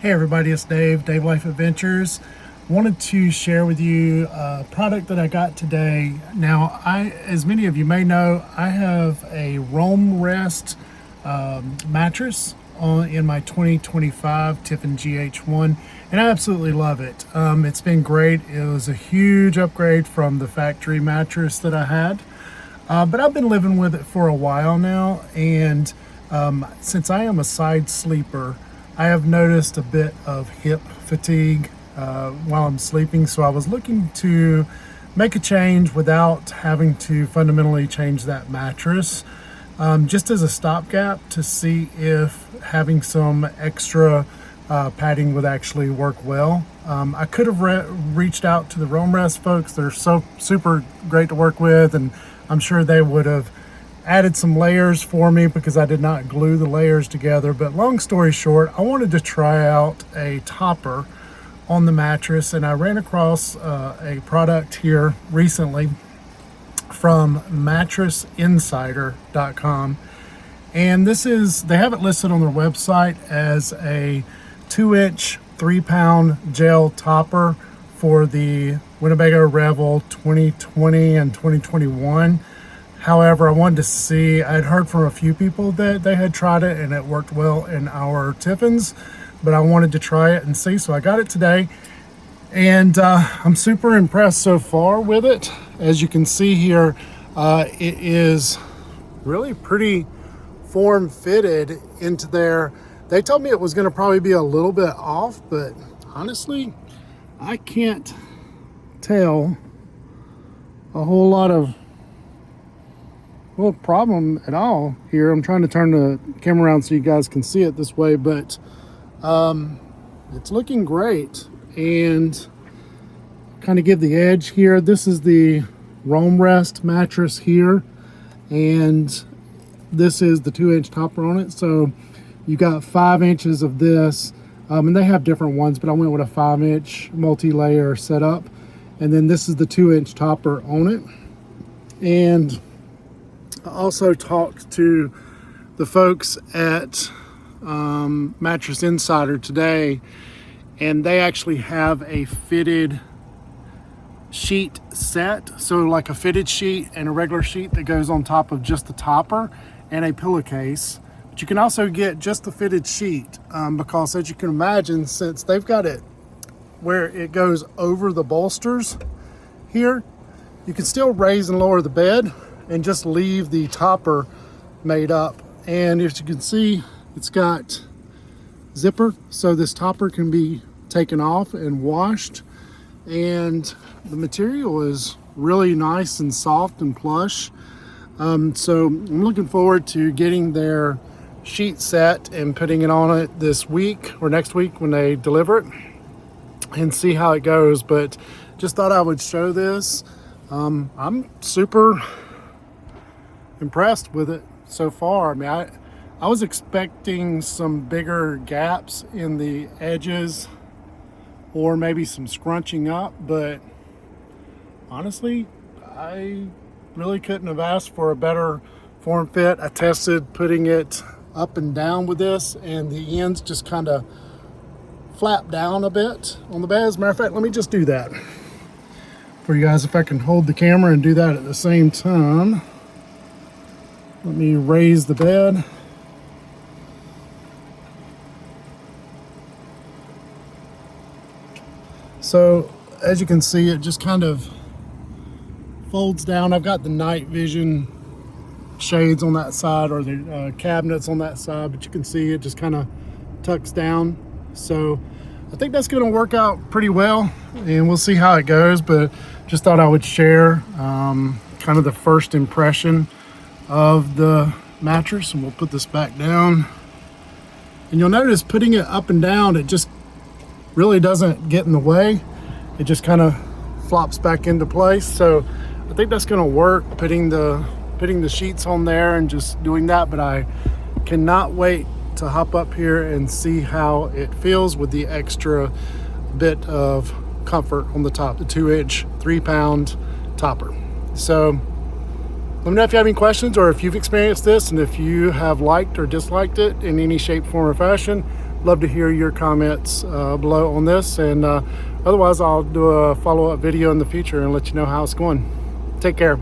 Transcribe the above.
Hey everybody, it's Dave Life Adventures. Wanted to share with you a product that I got today. Now, as many of you may know, I have a RoamRest mattress in my 2025 Tiffin GH1, and I absolutely love it. It's been great. It was a huge upgrade from the factory mattress that I had, but I've been living with it for a while now, and since I am a side sleeper, I have noticed a bit of hip fatigue while I'm sleeping, so I was looking to make a change without having to fundamentally change that mattress, just as a stopgap to see if having some extra padding would actually work well. I could have reached out to the RoamRest folks. They're so super great to work with, and I'm sure they would have added some layers for me because I did not glue the layers together. But long story short, I wanted to try out a topper on the mattress, and I ran across a product here recently from MattressInsider.com, and they have it listed on their website as a 2-inch 3-pound gel topper for the Winnebago Revel 2020 and 2021. However, I wanted to see, I'd heard from a few people that they had tried it and it worked well in our Tiffins, but I wanted to try it and see, so I got it today. And I'm super impressed so far with it. As you can see here, it is really pretty form-fitted into there. They told me it was gonna probably be a little bit off, but honestly, I can't tell a whole lot of problem at all here. I'm trying to turn the camera around so you guys can see it this way, but it's looking great. And kind of give the edge here, this is the RoamRest mattress here, and this is the 2-inch topper on it. So you got 5 inches of this, and they have different ones, but I went with a 5-inch multi-layer setup, and then this is the 2-inch topper on it. And I also talked to the folks at Mattress Insider today, and they actually have a fitted sheet set. So like a fitted sheet and a regular sheet that goes on top of just the topper and a pillowcase. But you can also get just the fitted sheet because, as you can imagine, since they've got it where it goes over the bolsters here, you can still raise and lower the bed and just leave the topper made up. And as you can see, it's got zipper, so this topper can be taken off and washed, and the material is really nice and soft and plush. So I'm looking forward to getting their sheet set and putting it on it this week or next week when they deliver it, and see how it goes. But just thought I would show this. I'm super impressed with it so far. I mean, I was expecting some bigger gaps in the edges or maybe some scrunching up, but honestly, I really couldn't have asked for a better form fit. I tested putting it up and down with this, and the ends just kind of flap down a bit on the bed. As a matter of fact, let me just do that for you guys, if I can hold the camera and do that at the same time. Let me raise the bed. So as you can see, it just kind of folds down. I've got the night vision shades on that side, or the cabinets on that side, but you can see it just kind of tucks down. So I think that's going to work out pretty well, and we'll see how it goes. But just thought I would share kind of the first impression of the mattress. And we'll put this back down, and you'll notice putting it up and down, it just really doesn't get in the way. It just kind of flops back into place. So I think that's going to work, putting the sheets on there and just doing that. But I cannot wait to hop up here and see how it feels with the extra bit of comfort on the top, the 2-inch 3-pound topper. So let me know if you have any questions, or if you've experienced this, and if you have liked or disliked it in any shape, form, or fashion. love to hear your comments below on this, and otherwise I'll do a follow-up video in the future and let you know how it's going. Take care.